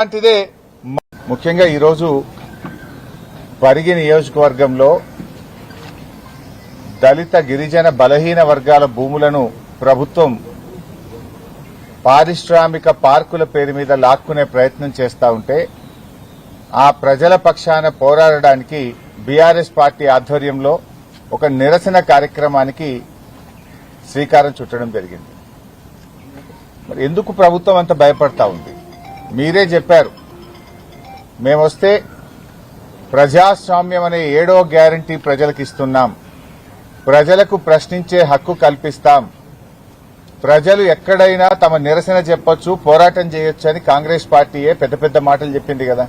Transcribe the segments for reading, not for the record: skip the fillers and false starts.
అలాంటిదే ముఖ్యంగా ఈరోజు పరిగి నియోజకవర్గంలో దళిత గిరిజన బలహీన వర్గాల భూములను ప్రభుత్వం పారిశ్రామిక పార్కుల పేరు మీద లాక్కునే ప్రయత్నం చేస్తా ఉంటే ఆ ప్రజల పక్షాన పోరాడడానికి బీఆర్ఎస్ పార్టీ ఆధ్వర్యంలో ఒక నిరసన కార్యక్రమానికి శ్రీకారం చుట్టడం జరిగింది. మరి ఎందుకు ప్రభుత్వం అంత భయపడతా ఉంది? మీరే చెప్పారు, మేమొస్తే ప్రజాస్వామ్యం అనే 7వ గ్యారంటీ ప్రజలకు ఇస్తున్నాం, ప్రజలకు ప్రశ్నించే హక్కు కల్పిస్తాం, ప్రజలు ఎక్కడైనా తమ నిరసన చెప్పొచ్చు, పోరాటం చేయొచ్చు అని కాంగ్రెస్ పార్టీయే పెద్ద పెద్ద మాటలు చెప్పింది కదా.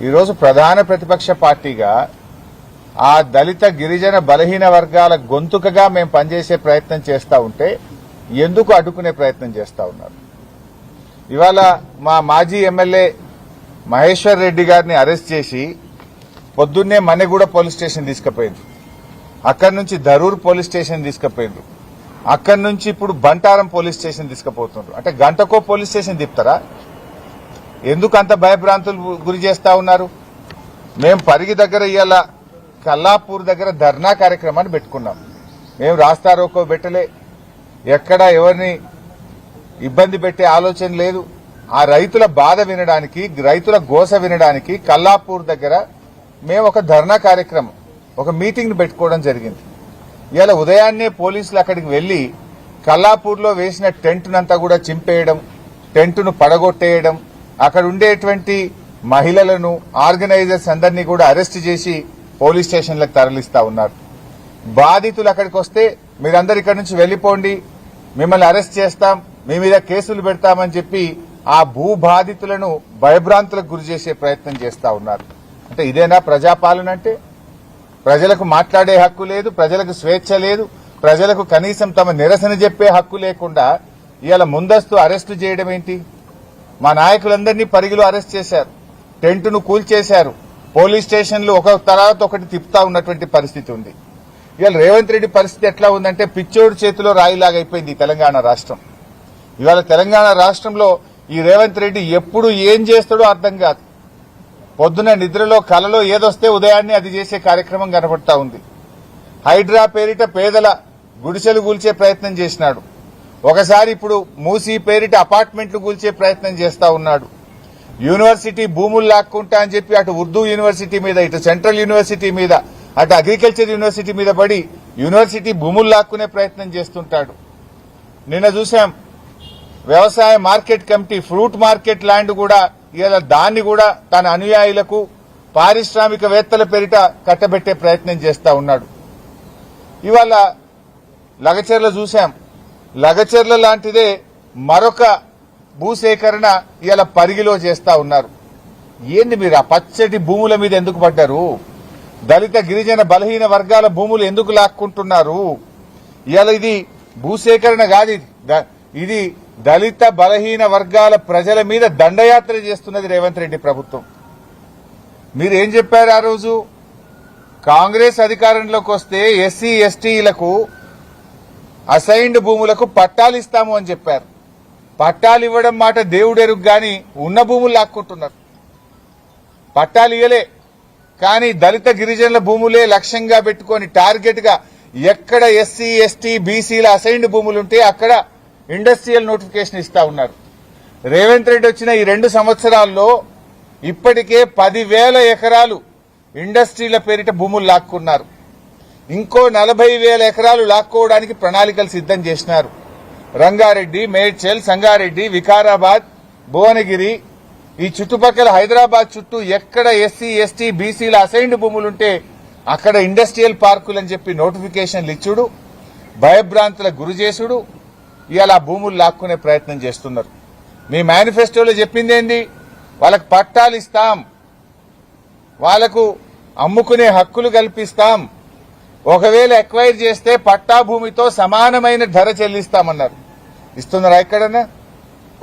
ఈరోజు ప్రధాన ప్రతిపక్ష పార్టీగా ఆ దళిత గిరిజన బలహీన వర్గాల గొంతుకగా మేము పనిచేసే ప్రయత్నం చేస్తా ఉంటే ఎందుకు అడ్డుకునే ప్రయత్నం చేస్తా ఉన్నారు? ఇవాళ మా మాజీ ఎమ్మెల్యే మహేశ్వర్ రెడ్డి గారిని అరెస్ట్ చేసి పొద్దున్నే మన్నెగూడ పోలీస్ స్టేషన్ తీసుకుపోయింది, అక్కడి నుంచి ధరూర్ పోలీస్ స్టేషన్ తీసుకుపోయిండ్రు, అక్కడి నుంచి ఇప్పుడు బంటారం పోలీస్ స్టేషన్ తీసుకుపోతుండ్రు. అంటే గంటకో పోలీస్ స్టేషన్ తిప్పుతారా? ఎందుకు అంత భయభ్రాంతులు గురి చేస్తా ఉన్నారు? మేము పరిగి దగ్గర ఇవాళ కల్లాపూర్ దగ్గర ధర్నా కార్యక్రమాన్ని పెట్టుకున్నాం. మేము రాస్తారోకో పెట్టలే, ఎక్కడ ఎవరిని ఇబ్బంది పెట్టే ఆలోచన లేదు. ఆ రైతుల బాధ వినడానికి, రైతుల గోస వినడానికి కల్లాపూర్ దగ్గర మేము ఒక ధర్నా కార్యక్రమం, ఒక మీటింగ్ పెట్టుకోవడం జరిగింది. ఇవాళ ఉదయాన్నే పోలీసులు అక్కడికి వెళ్లి కల్లాపూర్లో వేసిన టెంట్నంతా కూడా చింపేయడం, టెంట్ను పడగొట్టేయడం, అక్కడ ఉండేటువంటి మహిళలను, ఆర్గనైజర్స్ అందరినీ కూడా అరెస్ట్ చేసి పోలీస్ స్టేషన్లకు తరలిస్తా ఉన్నారు. బాధితులు అక్కడికి వస్తే మీరందరూ ఇక్కడి నుంచి వెళ్లిపోండి, మిమ్మల్ని అరెస్ట్ చేస్తాం, మీ మీద కేసులు పెడతామని చెప్పి ఆ భూ బాధితులను భయభ్రాంతులకు గురి చేసే ప్రయత్నం చేస్తా ఉన్నారు. అంటే ఇదేనా ప్రజాపాలన? అంటే ప్రజలకు మాట్లాడే హక్కు లేదు, ప్రజలకు స్వేచ్ఛ లేదు, ప్రజలకు కనీసం తమ నిరసన చెప్పే హక్కు లేకుండా ఇవాళ ముందస్తు అరెస్టు చేయడం ఏంటి? మా నాయకులందరినీ పరిగిలో అరెస్ట్ చేశారు, టెంటును కూల్చేశారు, పోలీస్ స్టేషన్లు ఒక తర్వాత ఒకటి తిప్పుతా ఉన్నటువంటి పరిస్థితి ఉంది. ఇవాళ రేవంత్ రెడ్డి పరిస్థితి ఎట్లా ఉందంటే పిచ్చోడు చేతిలో రాయిలాగా అయిపోయింది తెలంగాణ రాష్ట్రం. ఇవాళ తెలంగాణ రాష్ట్రంలో ఈ రేవంత్ రెడ్డి ఎప్పుడు ఏం చేస్తాడో అర్థం కాదు. పొద్దున నిద్రలో కలలో ఏదొస్తే ఉదయాన్నే అది చేసే కార్యక్రమం కనబడతా ఉంది. హైడ్రా పేరిట పేదల గుడిసెలు కూల్చే ప్రయత్నం చేసినాడు, ఒకసారి ఇప్పుడు మూసీ పేరిట అపార్ట్మెంట్లు కూల్చే ప్రయత్నం చేస్తా ఉన్నాడు. యూనివర్సిటీ భూములు లాక్కుంటా అని చెప్పి అటు ఉర్దూ యూనివర్సిటీ మీద, ఇటు సెంట్రల్ యూనివర్సిటీ మీద, అటు అగ్రికల్చర్ యూనివర్సిటీ మీద పడి యూనివర్సిటీ భూములు లాక్కునే ప్రయత్నం చేస్తుంటాడు. నిన్న చూశాం వ్యవసాయ market committee, fruit market land కూడా ఇలా దాన్ని కూడా తన అనుయాయులకు, పారిశ్రామికవేత్తల పేరిట కట్టబెట్టే ప్రయత్నం చేస్తా ఉన్నాడు. ఇవాళ లగచర్ల చూశాం, లగచర్ల లాంటిదే మరొక భూసేకరణ ఇలా పరిగిలో చేస్తా ఉన్నారు. ఏంది మీరు ఆ పచ్చటి భూముల మీద ఎందుకు పడ్డారు? దళిత గిరిజన బలహీన వర్గాల భూములు ఎందుకు లాక్కుంటున్నారు? ఇవాళ ఇది భూసేకరణ కాదు, ఇది దళిత బలహీన వర్గాల ప్రజల మీద దండయాత్ర చేస్తున్నది రేవంత్ రెడ్డి ప్రభుత్వం. మీరేం చెప్పారు ఆ రోజు? కాంగ్రెస్ అధికారంలోకి వస్తే ఎస్సీ ఎస్టీలకు అసైన్డ్ భూములకు పట్టాలు ఇస్తాము అని చెప్పారు. పట్టాలు ఇవ్వడం మాట దేవుడెరుగు గాని ఉన్న భూములు లాక్కుంటున్నారు. పట్టాలు ఇవ్వలే, కానీ దళిత గిరిజనుల భూములే లక్ష్యంగా పెట్టుకుని టార్గెట్ గా ఎక్కడ ఎస్సీ ఎస్టీ బీసీల అసైన్డ్ భూములుంటే అక్కడ ఇండస్ట్రియల్ నోటిఫికేషన్ ఇస్తా ఉన్నారు. రేవంత్ రెడ్డి వచ్చిన ఈ 2 సంవత్సరాల్లో ఇప్పటికే 10,000 ఎకరాలు ఇండస్ట్రీల పేరిట భూములు లాక్కున్నారు. ఇంకో 40,000 ఎకరాలు లాక్కోవడానికి ప్రణాళికలు సిద్దం చేసినారు. రంగారెడ్డి, మేడ్చల్, సంగారెడ్డి, వికారాబాద్, భువనగిరి, ఈ చుట్టుపక్కల హైదరాబాద్ చుట్టూ ఎక్కడ ఎస్సీ ఎస్టీ బీసీల అసైన్డ్ భూములుంటే అక్కడ ఇండస్ట్రియల్ పార్కులని చెప్పి నోటిఫికేషన్లు ఇచ్చుడు, భయభ్రాంతులకు గురి చేసుడు, ఇవాళ ఆ భూములు లాక్కునే ప్రయత్నం చేస్తున్నారు. మీ మేనిఫెస్టోలో చెప్పిందేంది? వాళ్ళకు పట్టాలు ఇస్తాం, వాళ్లకు అమ్ముకునే హక్కులు కల్పిస్తాం, ఒకవేళ ఎక్వైర్ చేస్తే పట్టా భూమితో సమానమైన ధర చెల్లిస్తామన్నారు. ఇస్తున్నారా? ఎక్కడన్నా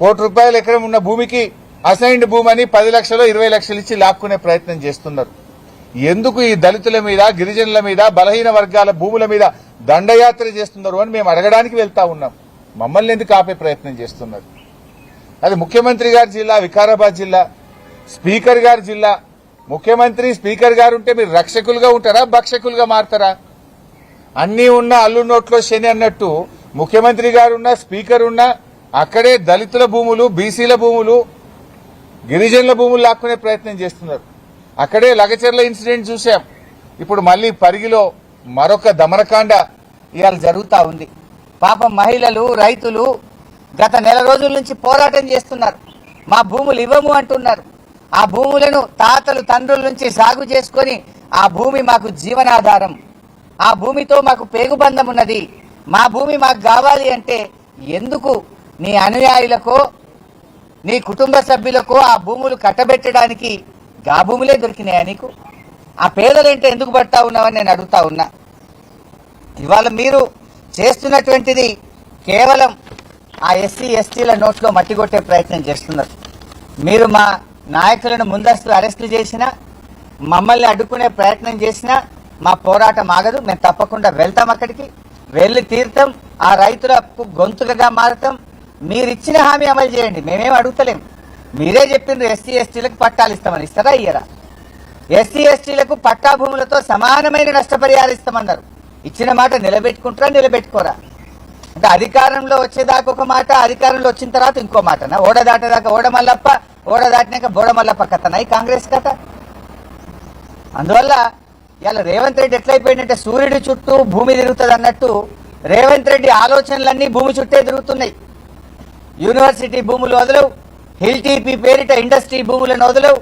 ₹1 ఎకరం ఉన్న భూమికి అసైన్డ్ భూమి అని 10 లక్షలు 20 లక్షలు ఇచ్చి లాక్కునే ప్రయత్నం చేస్తున్నారు. ఎందుకు ఈ దళితుల మీద, గిరిజనుల మీద, బలహీన వర్గాల భూముల మీద దండయాత్ర చేస్తున్నారు అని మేము అడగడానికి వెళ్తా ఉన్నాం. మమ్మల్ని ఎందుకు ఆపే ప్రయత్నం చేస్తున్నారు? అది ముఖ్యమంత్రి గారి జిల్లా, వికారాబాద్ జిల్లా, స్పీకర్ గారి జిల్లా. ముఖ్యమంత్రి స్పీకర్ గారు ఉంటే మీరు రక్షకులుగా ఉంటారా, భక్షకులుగా మారతారా? అన్నీ ఉన్న అల్లు నోట్లో శని అన్నట్టు ముఖ్యమంత్రి గారున్నా, స్పీకర్ ఉన్నా అక్కడే దళితుల భూములు, బీసీల భూములు, గిరిజనుల భూములు లాక్కునే ప్రయత్నం చేస్తున్నారు. అక్కడే లగచర్ల ఇన్సిడెంట్ చూశాం. ఇప్పుడు మళ్లీ పరిగిలో మరొక దమనకాండ ఇవాళ జరుగుతా ఉంది. పాపం మహిళలు, రైతులు గత నెల రోజుల నుంచి పోరాటం చేస్తున్నారు. మా భూములు ఇవ్వము అంటున్నారు. ఆ భూములను తాతలు తండ్రుల నుంచి సాగు చేసుకొని ఆ భూమి మాకు జీవనాధారం, ఆ భూమితో మాకు పేగుబంధం ఉన్నది, మా భూమి మాకు కావాలి అంటే ఎందుకు నీ అనుయాయులకో నీ కుటుంబ సభ్యులకో ఆ భూములు కట్టబెట్టడానికి గా భూములే దొరికినాయా నీకు? ఆ పేదలంటే ఎందుకు పడతా ఉన్నావని నేను అడుగుతా ఉన్నా. ఇవాళ మీరు చేస్తున్నటువంటిది కేవలం ఆ ఎస్సీ ఎస్టీల నోట్లో మట్టి కొట్టే ప్రయత్నం చేస్తున్నారు. మీరు మా నాయకులను ముందస్తు అరెస్టులు చేసినా, మమ్మల్ని అడ్డుకునే ప్రయత్నం చేసినా మా పోరాటం ఆగదు. మేము తప్పకుండా వెళ్తాం, అక్కడికి వెళ్ళి తీర్థం, ఆ రైతులకు గొంతుకగా మారతాం. మీరిచ్చిన హామీ అమలు చేయండి, మేమేం అడుగుతలేం. మీరే చెప్పిండ్రు ఎస్సీ ఎస్టీలకు పట్టాలు ఇస్తామని. ఇస్తారా ఇయ్యరా? ఎస్సీ ఎస్టీలకు పట్టా భూములతో సమానమైన నష్టపరిహారం ఇస్తామన్నారు. ఇచ్చిన మాట నిలబెట్టుకుంటారా, నిలబెట్టుకోరా? అంటే అధికారంలో వచ్చేదాకా ఒక మాట, అధికారంలో వచ్చిన తర్వాత ఇంకో మాటనా? ఓడ దాటేదాకా ఓడ మల్లప్ప, ఓడ దాటినాక బోడ మల్లప్ప కథనా ఈ కాంగ్రెస్ కథ? అందువల్ల ఇలా రేవంత్ రెడ్డి ఎట్లయిపోయిందంటే సూర్యుడి చుట్టూ భూమి తిరుగుతుంది అన్నట్టు రేవంత్ రెడ్డి ఆలోచనలన్నీ భూమి చుట్టే తిరుగుతున్నాయి. యూనివర్సిటీ భూములు వదలవు, హిల్ టీపీ పేరిట ఇండస్ట్రీ భూములను వదలవు,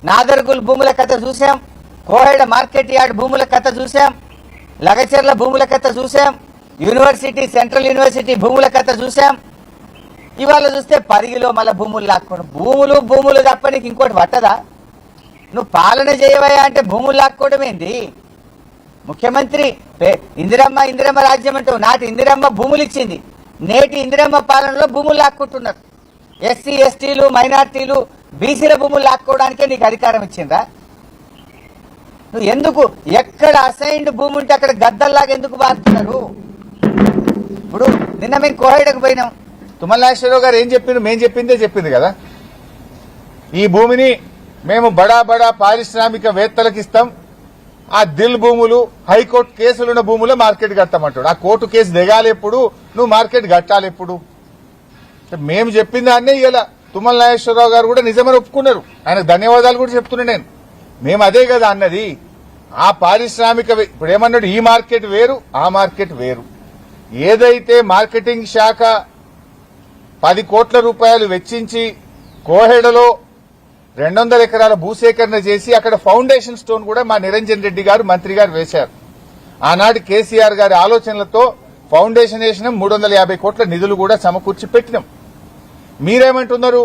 నాగర్గుల్ భూముల కథ చూసాం, కోహెడ మార్కెట్ యార్డ్ భూముల కథ చూసాం, లగచెర్ల భూముల కథ చూసాం, యూనివర్సిటీ సెంట్రల్ యూనివర్సిటీ భూముల కథ చూసాం. ఇవాళ చూస్తే పరిగిలో మళ్ళీ భూములు లాక్కోవడం. భూములు తప్ప నీకు ఇంకోటి పట్టదా? నువ్వు పాలన చేయవయా అంటే భూములు లాక్కోవడం ఏంది? ముఖ్యమంత్రి ఇందిరమ్మ రాజ్యం అంటావు. నాటి ఇందిరమ్మ భూములు ఇచ్చింది, నేటి ఇందిరమ్మ పాలనలో భూములు లాక్కుంటున్నారు. ఎస్సీ ఎస్టీలు, మైనార్టీలు, బీసీల భూములు లాక్కోవడానికే నీకు అధికారం ఇచ్చిందా? నువ్వు ఎందుకు ఎక్కడ అసైన్డ్ భూమి ఉంటే అక్కడ గద్దల్లాగా ఎందుకు బారుతున్నారు? ఇప్పుడు నిన్న మేము కోహెడకు పోయినాం. తుమ్మల నాగేశ్వరరావు గారు ఏం చెప్పిండ్రు? మేము చెప్పిందే చెప్పింది కదా. ఈ భూమిని మేము బడా పారిశ్రామికవేత్తలకు ఇస్తాం, ఆ దిల్ భూములు, హైకోర్టు కేసులున్న భూములు మార్కెట్ కడతామంటాడు. ఆ కోర్టు కేసు దిగాలి ఎప్పుడు, నువ్వు మార్కెట్ కట్టాలి ఎప్పుడు? మేము చెప్పిన దాన్నే ఇలా తుమ్మల నాగేశ్వరరావు గారు కూడా నిజమని ఒప్పుకున్నారు. ఆయనకు ధన్యవాదాలు కూడా చెప్తున్నా నేను. మేము అదే కదా అన్నది. ఆ పారిశ్రామిక ఇప్పుడు ఏమన్నాడు, ఈ మార్కెట్ వేరు, ఆ మార్కెట్ వేరు. ఏదైతే మార్కెటింగ్ శాఖ 10 కోట్ల రూపాయలు వెచ్చించి కోహెడలో 200 ఎకరాల భూసేకరణ చేసి అక్కడ ఫౌండేషన్ స్టోన్ కూడా మా నిరంజన్ రెడ్డి గారు మంత్రి గారు వేశారు. ఆనాడు కేసీఆర్ గారి ఆలోచనలతో ఫౌండేషన్ వేసినాం, 350 కోట్ల నిధులు కూడా సమకూర్చి పెట్టినాం. మీరేమంటున్నారు?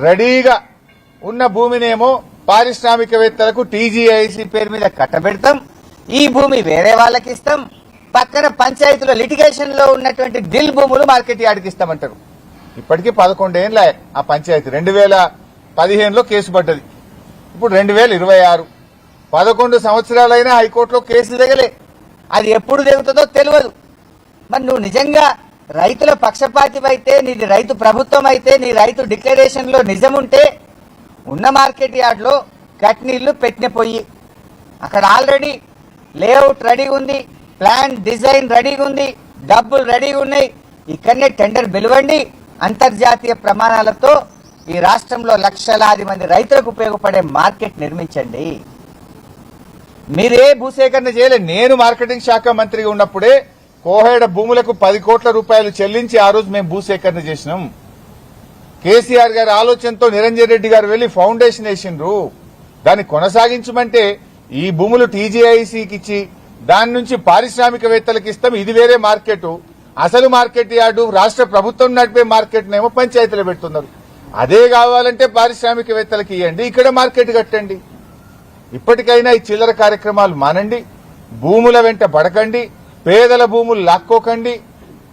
రెడీగా ఉన్న భూమినేమో పారిశ్రామికవేత్తలకు టీజీఐసీ పేరు మీద కట్టబెడతాం, ఈ భూమి వేరే వాళ్ళకి ఇస్తాం, పక్కన పంచాయతీలో లిటిగేషన్ లో ఉన్నటువంటి దిల్ భూములు మార్కెట్ యార్డ్కి ఇస్తామంటారు. ఇప్పటికీ 11 ఏళ్ళ ఆ పంచాయతీ. 2015లో కేసు పడ్డది, ఇప్పుడు 2026. 11 సంవత్సరాలైనా హైకోర్టులో కేసులు దిగలే. అది ఎప్పుడు దిగుతుందో తెలియదు. మరి నువ్వు నిజంగా రైతుల పక్షపాతివైతే, నీది రైతు ప్రభుత్వం అయితే, నీ రైతు డిక్లరేషన్ లో నిజం ఉంటే ఉన్న మార్కెట్ యార్డ్ లో కట్నీళ్లు పెట్టిన పొయ్యి, అక్కడ ఆల్రెడీ లేఅవుట్ రెడీగా ఉంది, ప్లాన్ డిజైన్ రెడీగా ఉంది, డబ్బులు రెడీగా ఉన్నాయి. ఇక్కడనే టెండర్ పిలవండి, అంతర్జాతీయ ప్రమాణాలతో ఈ రాష్ట్రంలో లక్షలాది మంది రైతులకు ఉపయోగపడే మార్కెట్ నిర్మించండి. మీరే భూసేకరణ చేయలేదు. నేను మార్కెటింగ్ శాఖ మంత్రిగా ఉన్నప్పుడే కోహెడ భూములకు 10 కోట్ల రూపాయలు చెల్లించి ఆ రోజు మేము భూసేకరణ చేసినాం. కేసీఆర్ గారి ఆలోచనతో నిరంజన్ రెడ్డి గారు వెళ్లి ఫౌండేషన్ వేసిండ్రు. దాన్ని కొనసాగించమంటే ఈ భూములు టీజీఐసీకి ఇచ్చి దాని నుంచి పారిశ్రామికవేత్తలకు ఇస్తాం, ఇది వేరే మార్కెట్. అసలు మార్కెట్ యార్డు రాష్ట్ర ప్రభుత్వం నడిపే మార్కెట్ నేమో పంచాయతీలు పెడుతున్నారు. అదే కావాలంటే పారిశ్రామికవేత్తలకు ఇవ్వండి, ఇక్కడ మార్కెట్ కట్టండి. ఇప్పటికైనా ఈ చిల్లర కార్యక్రమాలు మానండి, భూముల వెంట పడకండి, పేదల భూములు లాక్కోకండి.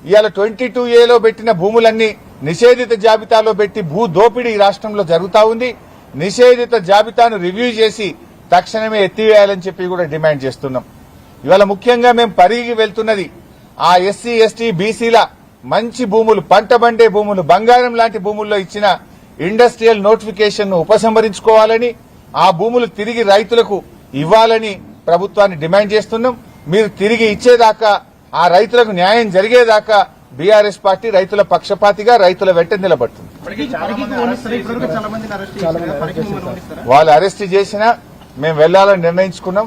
ఇవాళ 22A పెట్టిన భూములన్నీ నిషేధిత జాబితాలో పెట్టి భూ దోపిడీ ఈ రాష్ట్రంలో జరుగుతా ఉంది. నిషేధిత జాబితాను రివ్యూ చేసి తక్షణమే ఎత్తివేయాలని చెప్పి కూడా డిమాండ్ చేస్తున్నాం. ఇవాళ ముఖ్యంగా మేము పరిగి వెళ్తున్నది ఆ ఎస్సీ ఎస్టీ బీసీల మంచి భూములు, పంట పండే భూములు, బంగారం లాంటి భూముల్లో ఇచ్చిన ఇండస్ట్రియల్ నోటిఫికేషన్ ను ఉపసంహరించుకోవాలని, ఆ భూములు తిరిగి రైతులకు ఇవ్వాలని ప్రభుత్వాన్ని డిమాండ్ చేస్తున్నాం. మీరు తిరిగి ఇచ్చేదాకా, ఆ రైతులకు న్యాయం జరిగేదాకా బీఆర్ఎస్ పార్టీ రైతుల పక్షపాతిగా రైతుల వెంట నిలబడుతుంది. వాళ్ళు అరెస్ట్ చేసినా మేము వెళ్లాలని నిర్ణయించుకున్నాం.